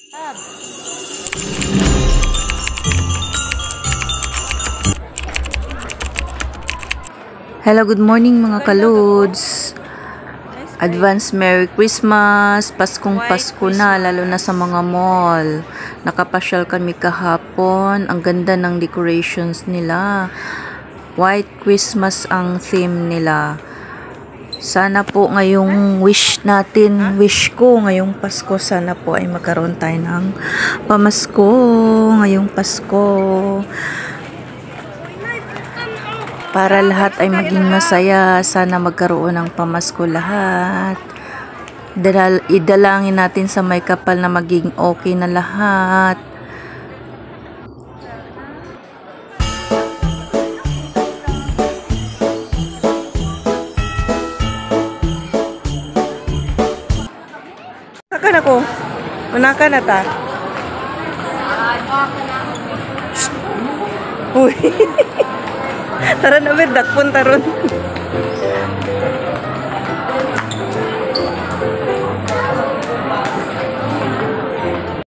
Hello, good morning mga kalods. Advance Merry Christmas. Paskong Pasko na, lalo na sa mga mall. Nakapasyal kami kahapon. Ang ganda ng decorations nila. White Christmas ang theme nila. Sana po ngayong wish ko ngayong Pasko, sana po ay magkaroon tayo ng pamasko ngayong Pasko. Para lahat ay maging masaya, sana magkaroon ng pamasko lahat. Idalangin natin sa may kapal na maging okay na lahat. Saka na ko. Una ka na ta. Uy. Tara na, dakpon taron.